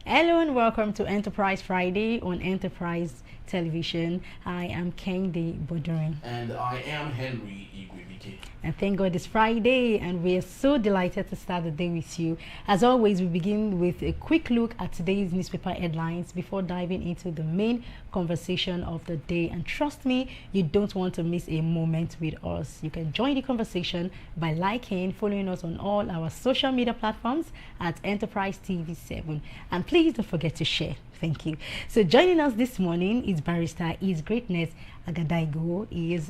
Hello and welcome to Enterprise Friday on Enterprise Television. I am Kendi Bodurin. And I am Henry Igwebike. And thank God it's Friday and we are so delighted to start the day with you. As always, we begin with a quick look at today's newspaper headlines before diving into the main conversation of the day. And trust me, you don't want to miss a moment with us. You can join the conversation by liking, following us on all our social media platforms at Enterprise TV 7. And please don't forget to share. Thank you. So joining us this morning is Barrister His Greatness Agadaigo. He's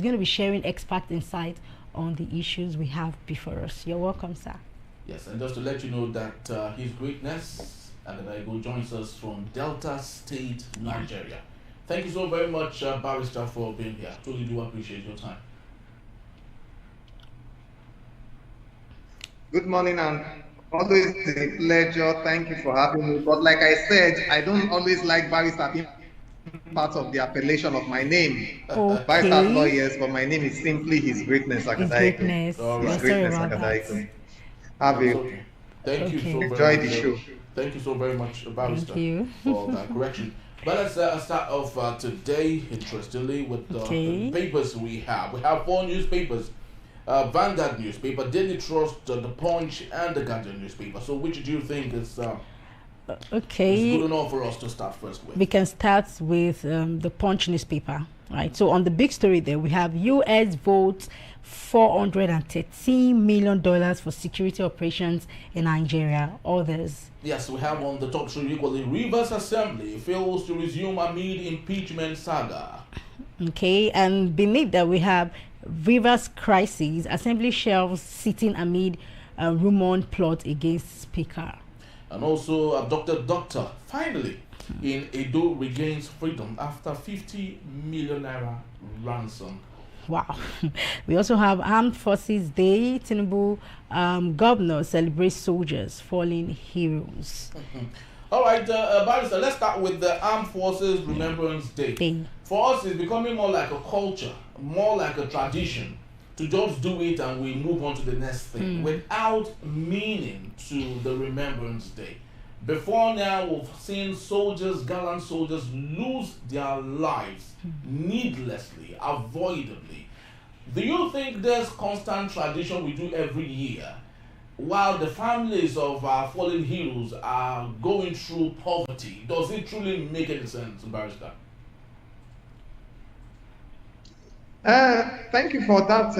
going to be sharing expert insight on the issues we have before us. You're welcome, sir. Yes, and just to let you know that His Greatness Agadaigo joins us from Delta State, Nigeria. Thank you so very much, Barrister, for being here. Truly do appreciate your time. Good morning, and always a pleasure. Thank you for having me. But like I said, I don't always like barrister being part of the appellation of my name. Okay. Barrister lawyers, but my name is simply His Greatness Agadaigo. His Greatness. His Greatness Agadaigo. Have you? Okay. Thank you so very Enjoy much. the show. Thank you so very much, Barrister, Thank you. for that correction. But let's start off today, interestingly, with the papers we have. We have 4 newspapers. Vanguard newspaper, Daily Trust, The Punch, and The Guardian newspaper. So which do you think is good enough for us to start first with? We can start with The Punch newspaper, right? So on the big story there, we have U.S. votes $413 million for security operations in Nigeria. Others. Yes, we have on the top story equally, Rivers Assembly fails to resume amid impeachment saga. Okay, and beneath that we have Rivers crisis, Assembly shelves sitting amid rumored plot against Speaker. And also, abducted doctor finally in Edo regains freedom after 50 million naira ransom. Wow. We also have Armed Forces Day. Tinubu governor celebrates soldiers, fallen heroes. All right, Barrister, let's start with the Armed Forces Remembrance Day. For us, it's becoming more like a culture, more like a tradition to just do it and we move on to the next thing without meaning to the Remembrance Day. Before now, we've seen soldiers, gallant soldiers, lose their lives needlessly, avoidably. Do you think there's constant tradition we do every year while the families of our fallen heroes are going through poverty? Does it truly make any sense, Barrister? Thank you for that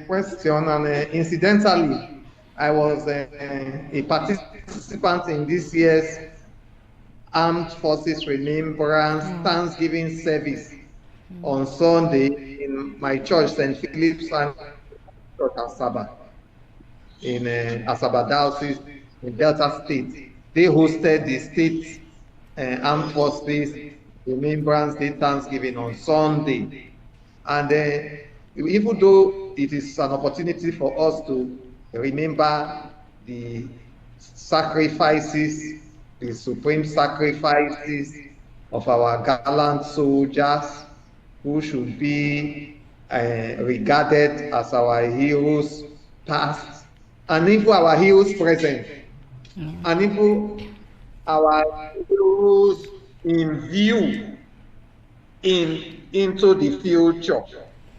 question. And incidentally, I was a participant in this year's Armed Forces Remembrance Thanksgiving service on Sunday in my church, St. Philip's and Church Asaba, in Asaba Diocese in Delta State. They hosted the state Armed Forces Remembrance Day Thanksgiving on Sunday. And even though it is an opportunity for us to remember the sacrifices, the supreme sacrifices of our gallant soldiers who should be regarded as our heroes past, and even our heroes present, and even our heroes in view into the future,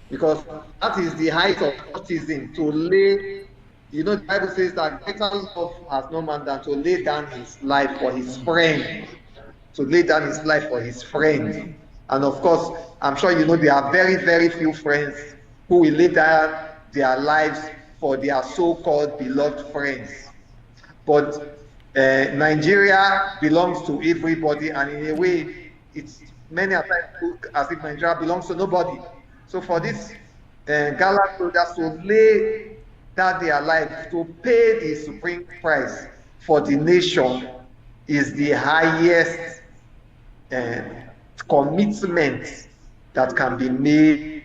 because that is the height of patriotism, to lay, you know, the Bible says that greater love has no man than to lay down his life for his friend, to lay down his life for his friend. And of course, I'm sure you know there are very, very few friends who will lay down their lives for their so-called beloved friends. But Nigeria belongs to everybody, and in a way, it's many a times look as if Nigeria belongs to nobody. So for this gallant soldiers to lay down their lives, to pay the supreme price for the nation, is the highest commitment that can be made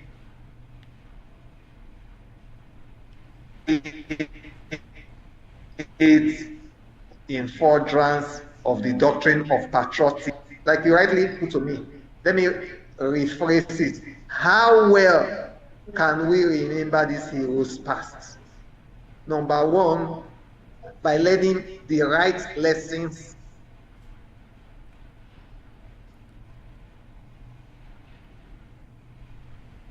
in furtherance of the doctrine of patriotism. Like you rightly put to me, let me rephrase it. How well can we remember these heroes past? Number one, by learning the right lessons.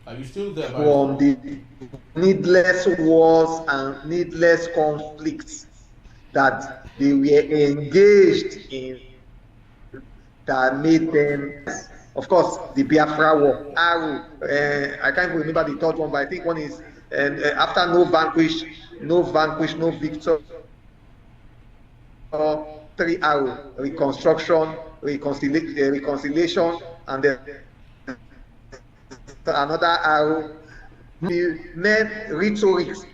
Are you still there? From the needless wars and needless conflicts that they were engaged in that made them, of course, the Biafra War, Aru, I can't remember the third one, but I think one is after no vanquish, no victor, 3 Aru, reconstruction, reconciliation, and then another Aru, mere rhetorics.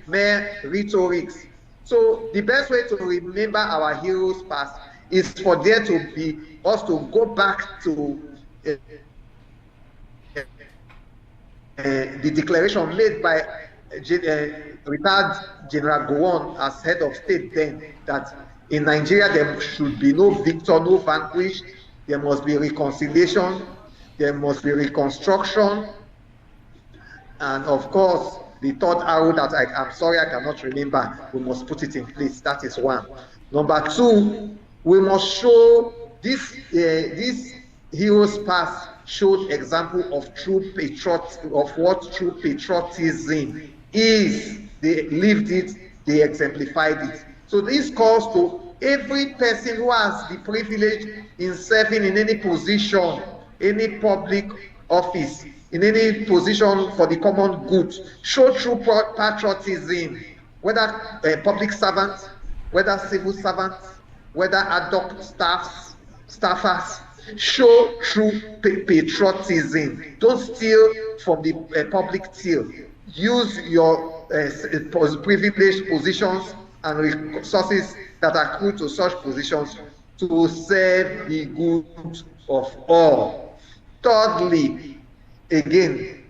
So the best way to remember our heroes past is for there to be us to go back to the declaration made by retired General Gowon as head of state then, that in Nigeria there should be no victor, no vanquished, there must be reconciliation, there must be reconstruction, and of course the third arrow that I'm sorry I cannot remember, we must put it in place. That is one. Number two, we must show this heroes past showed example of what true patriotism is. They lived it, they exemplified it. So this calls to every person who has the privilege in serving in any position, any public office, in any position for the common good. Show true patriotism, whether public servants, whether civil servants, whether ad hoc staffers. Show true patriotism. Don't steal from the public till. Use your privileged positions and resources that are accrued to such positions to serve the good of all. Thirdly, again,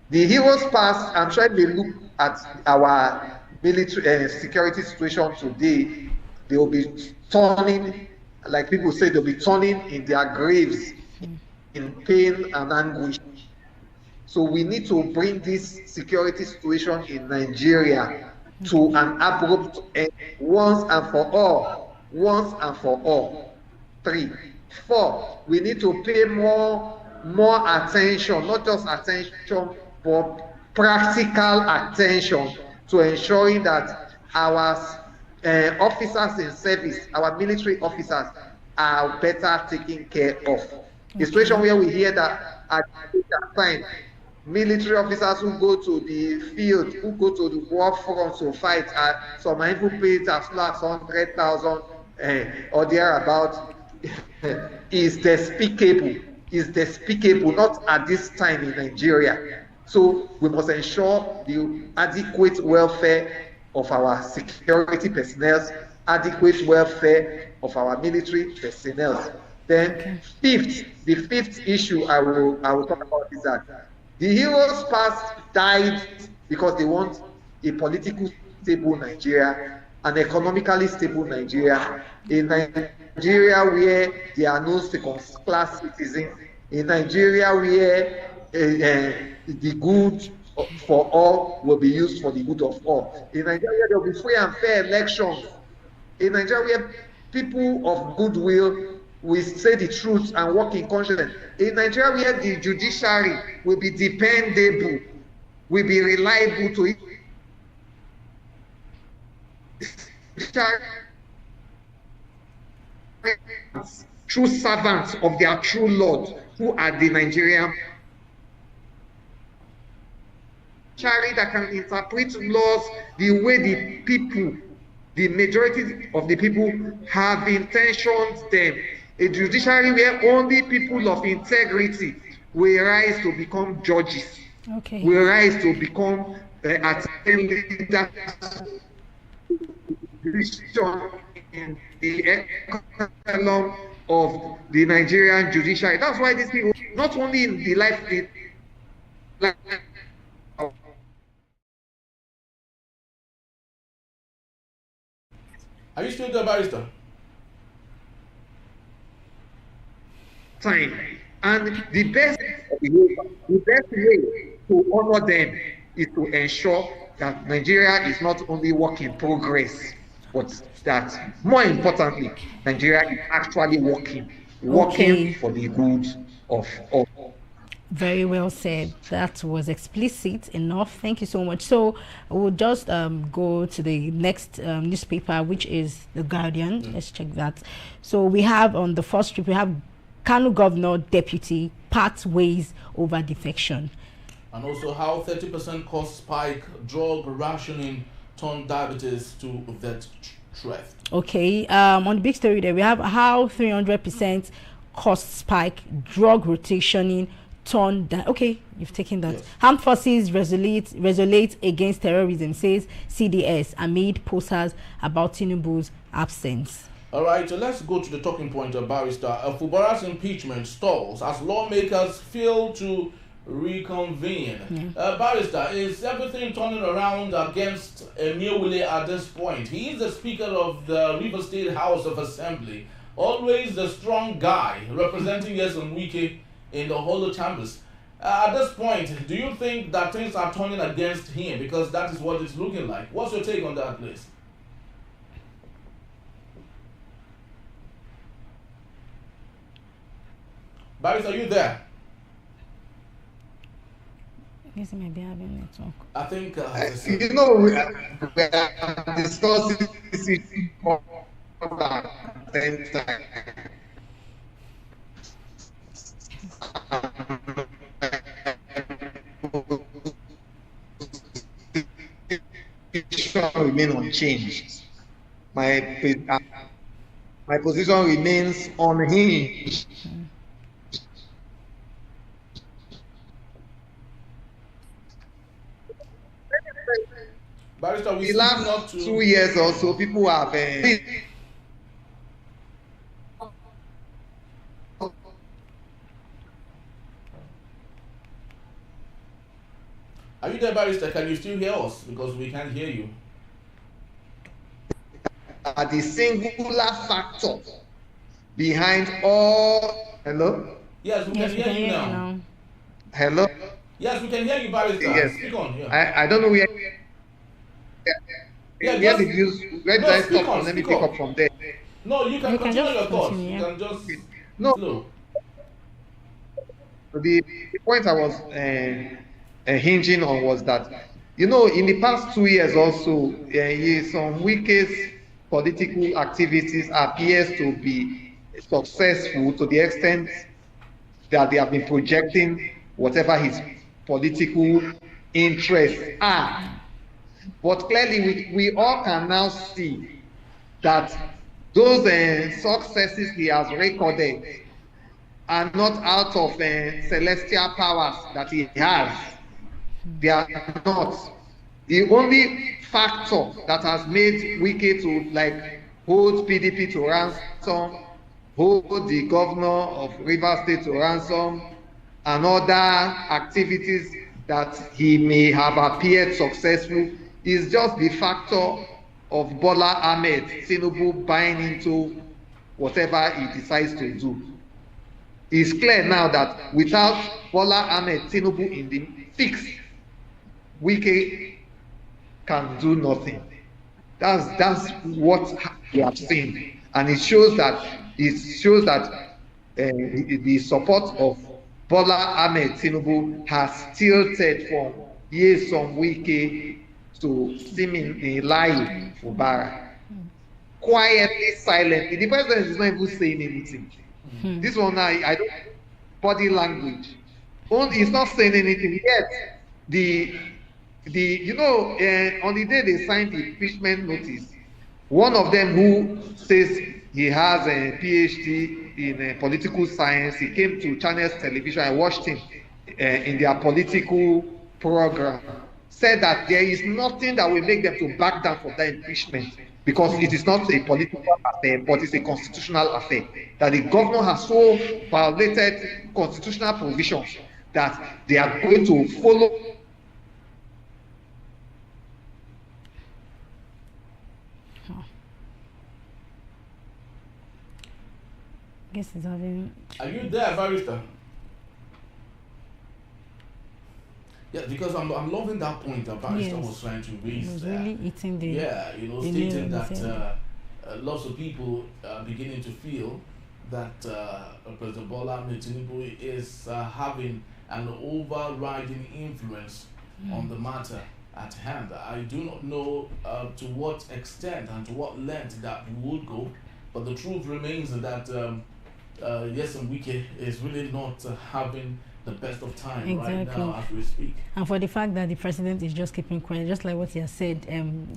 the heroes past, I'm trying to look at our military security situation today. They will be turning, like people say, they'll be turning in their graves in pain and anguish. So we need to bring this security situation in Nigeria to an abrupt end once and for all. Once and for all. 3. 4. We need to pay more attention, not just attention, but practical attention to ensuring that our officers in service, our military officers, are better taken care of. The situation where we hear that at time, military officers who go to the field, who go to the war front to fight, some are even paid as low as 100,000 or thereabout, is despicable. Is despicable, not at this time in Nigeria. So we must ensure the adequate welfare of our security personnel, adequate welfare of our military personnel. Then the fifth issue I will talk about is that the heroes past died because they want a politically stable Nigeria, an economically stable Nigeria, a Nigeria where there are no second-class citizens, a Nigeria where the good for all will be used for the good of all. In Nigeria, there will be free and fair elections. In Nigeria, where people of goodwill will say the truth and work in conscience. In Nigeria, where the judiciary will be dependable, will be reliable to it. True servants of their true Lord, who are the Nigerian judiciary that can interpret laws the way the people, the majority of the people have intentioned them. A judiciary where only people of integrity will rise to become judges, will rise to become leaders in the echelon of the Nigerian judiciary. That's why these people, not only in the life, are you still there, Barrister? Time. And the best way to honor them is to ensure that Nigeria is not only work in progress, but that more importantly, Nigeria is actually working for the good of all. Very well said. That was explicit enough. Thank you so much. So we'll just go to the next newspaper, which is The Guardian. Let's check that. So we have on the first strip, we have Kano Governor Deputy parts ways over defection. And also how 30% cost spike, drug rationing turned diabetes to vet threat. Okay, on the big story there, we have how 300% cost spike, drug rotationing turned. Okay, you've taken that. Yes. Armed forces resolute against terrorism, says CDS amid posters about Tinubu's absence. All right, so let's go to the talking point of Barrister. Fubara's impeachment stalls as lawmakers fail to reconvene. Barrister, is everything turning around against Emiowile at this point? He is the Speaker of the River State House of Assembly, always the strong guy representing Yeson Wike in the hollow chambers. At this point, do you think that things are turning against him? Because that is what it's looking like. What's your take on that, please? Barrister, are you there? Yes, he might be having network. I think we are discussing this issue at the same time. Remain unchanged. My position remains unhinged. Barrister, we the last 2 years or so, people have Are you there, Barrister? Can you still hear us? Because we can't hear you. The singular factor behind all. Hello? Yes, we can hear you now. Hello? Yes, we can hear you, Barrister. Yes. Speak on. Yeah. I don't know where. Where did I stop on, let me pick up from there. No, you can continue your thoughts. You can just flow. The point I was hinging on was that, in the past 2 years also, some weakest political activities appears to be successful to the extent that they have been projecting whatever his political interests are. But clearly, we all can now see that those successes he has recorded are not out of celestial powers that he has. They are not. The only factor that has made Wike to hold PDP to ransom, hold the governor of River State to ransom, and other activities that he may have appeared successful is just the factor of Bola Ahmed Tinubu buying into whatever he decides to do. It's clear now that without Bola Ahmed Tinubu in the fix, Wike can do nothing. That's what we have seen, and it shows that the support of Bola Ahmed Tinubu has tilted from Yeson Wike to seemingly lying for Bara. Quietly, silently. The president is not even saying anything. This one, I don't. Body language. He's not saying anything yet. On the day they signed the impeachment notice, one of them who says he has a PhD in political science, he came to Channels Television. I watched him in their political program. Said that there is nothing that will make them to back down from that impeachment because it is not a political affair, but it's a constitutional affair. That the governor has so violated constitutional provisions that they are going to follow. Guess it's having. Are you there, Barrister? Yeah, because I'm loving that point that Barrister was trying to raise. Was really eating the stating that lots of people are beginning to feel that President Bola Tinubu is having an overriding influence on the matter at hand. I do not know to what extent and to what length that would go, but the truth remains that Wike is really not having the best of time right now as we speak. And for the fact that the president is just keeping quiet, just like what he has said,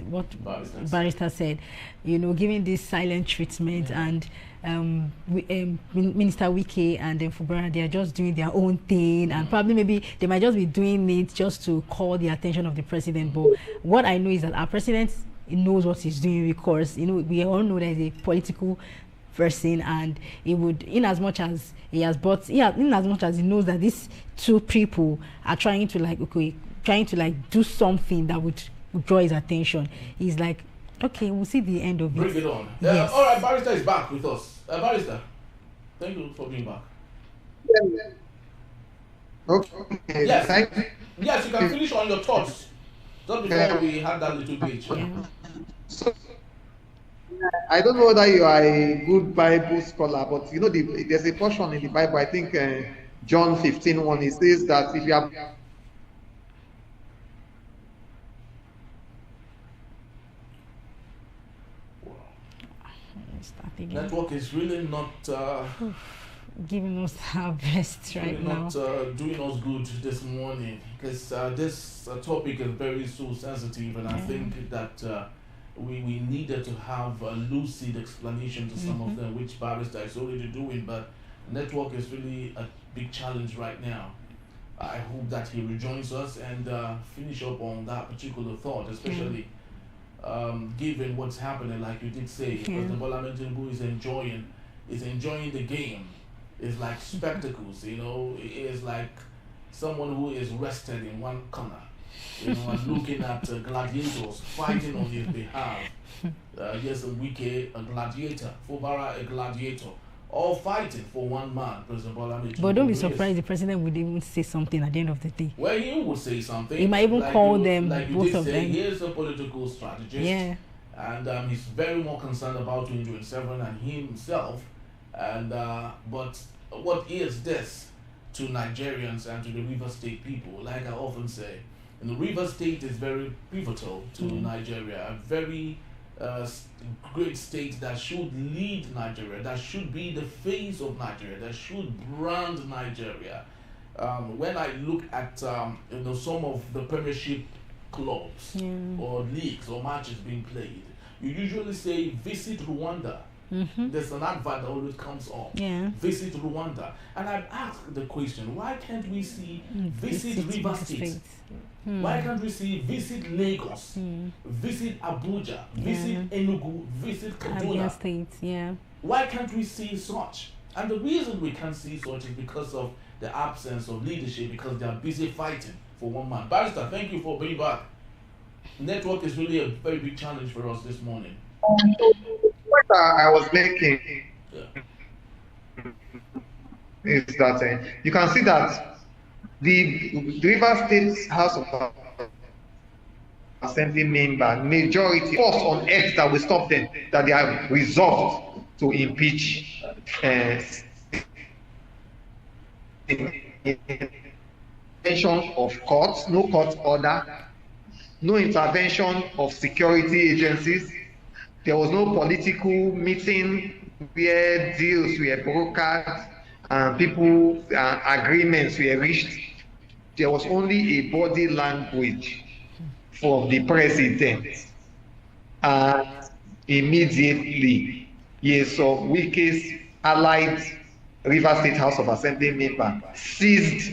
what Barrister said, giving this silent treatment, and Minister Wike and Fubara, they are just doing their own thing, and probably maybe they might just be doing it just to call the attention of the president. But what I know is that our president knows what he's doing, because we all know that he's a political person, and he would, in as much as he knows that these two people are trying to do something that would draw his attention, he's like, okay, we'll see the end of it. Bring it on. Yes. All right, Barrister is back with us. Barrister, thank you for being back. Okay. Yes, you can finish on your thoughts. Just before we had that little glitch. Yeah. So, I don't know whether you are a good Bible scholar, but there's a portion in the Bible, I think John 15:1, it says that if you have network is really not giving us our best right now. Not doing us good this morning, because this topic is very so sensitive, and I think that we needed to have a lucid explanation to some of them, which Barrister is already doing, but network is really a big challenge right now. I hope that he rejoins us and finish up on that particular thought, especially given what's happening, like you did say, President Bola Tinubu is enjoying the game. It's like spectacles, it is like someone who is rested in one corner, and looking at gladiators fighting on his behalf. Wike, a gladiator, Fubara, a gladiator, all fighting for one man, President Bola Tinubu. But don't be surprised the president would even say something at the end of the day. Well, he would say something. He might even call them, both of them. He is a political strategist, and he's very more concerned about 2027 and himself. And but what is this to Nigerians and to the River State people? Like I often say, the River State is very pivotal to Nigeria, a very great state that should lead Nigeria, that should be the face of Nigeria, that should brand Nigeria. When I look at some of the Premiership clubs or leagues or matches being played, you usually say visit Rwanda. There's an advert that always comes up. Visit Rwanda. And I've asked the question, why can't we see visit River State? Why can't we see visit Lagos, visit Abuja, visit Enugu, visit Kaduna? State, Why can't we see such? And the reason we can't see such is because of the absence of leadership, because they are busy fighting for one man. Barrister, thank you for being back. Network is really a very big challenge for us this morning. What I was making is that you can see that the River State House of Assembly member, majority force on earth that will stop them, that they have resolved to impeach intervention of courts, no court order, no intervention of security agencies. There was no political meeting where deals were brokered and people agreements were reached. There was only a body language from the president, and immediately Wike's allied River State House of Assembly member seized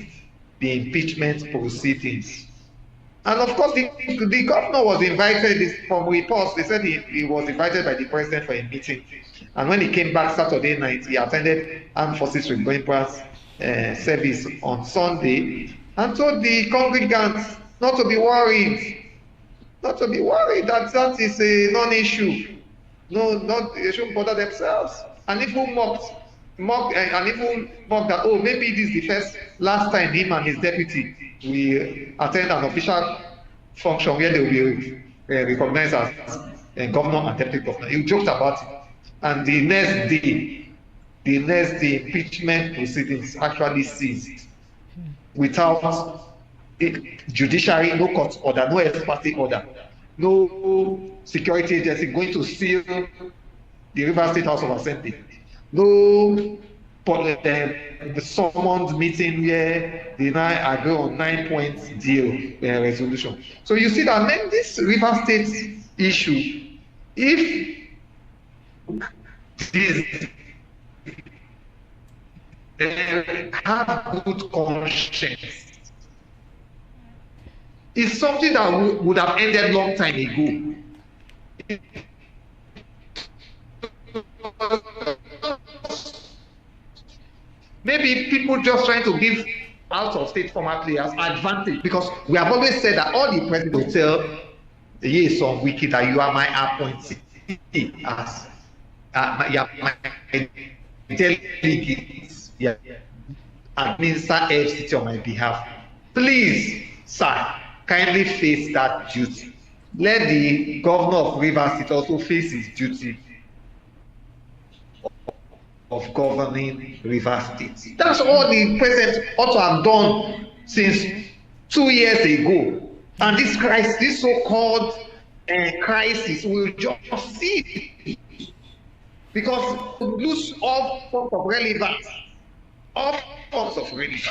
the impeachment proceedings. And of course, the governor was invited. From reports, they said he was invited by the president for a meeting. And when he came back Saturday night, he attended Armed Forces Remembrance service on Sunday and told the congregants not to be worried, that is a non-issue. They shouldn't bother themselves. And if who mocked mock and even mock that, oh, maybe this is the last time him and his deputy will attend an official function where they will be recognized as governor and deputy governor. He joked about it. And the next day, impeachment proceedings actually ceased without judiciary, no court order, no ex parte order, no security agency going to seal the Rivers State House of Assembly, no the summoned meeting where they now agree on 9-point deal resolution. So you see that then this Rivers State issue, if this have good conscience, is something that would have ended long time ago. Maybe people just trying to give out of state former players advantage, because we have always said that all the president will tell the yes of wiki that you are my appointee as my delegates, administer FCT on my behalf. Please, sir, kindly face that duty. Let the governor of Rivers State also face his duty of governing Rivers State. That's all the president ought to have done since 2 years ago. And this crisis, this so-called crisis, will just see, because we lose all forms of relevance. All forms of relevance.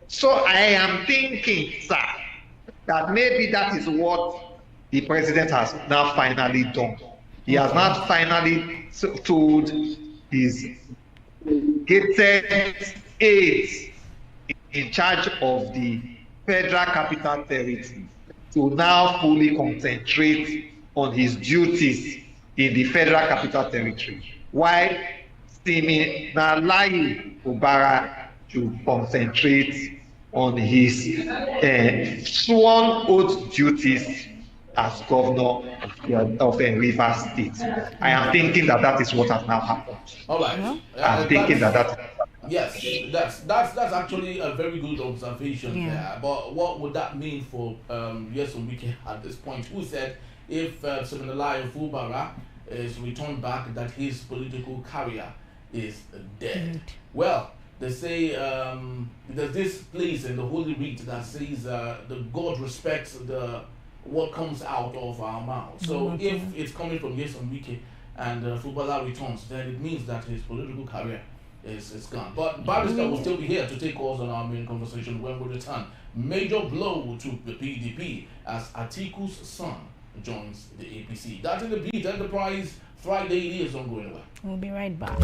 So I am thinking, sir, that maybe that is what the president has now finally done. He has now finally told his gated aides in charge of the Federal Capital Territory to now fully concentrate on his duties in the Federal Capital Territory, while Siminalayi Fubara to concentrate on his sworn oath duties as governor of Rivers State. I am thinking that is what has now happened. All right. I'm thinking that. Yes, that's actually a very good observation there. But what would that mean for Wike at this point? Who said if Siminalayi Fubara is returned back, that his political career is dead? Well, they say there's this place in the Holy Writ that says the God respects what comes out of our mouths. So if it's coming from Wike and Fubara returns, then it means that his political career is gone. But Barrister will still be here to take us on our main conversation when we return. Major blow to the PDP as Atiku's son joins the APC. That's in the Beat Enterprise Friday. It is ongoing. We'll be right back.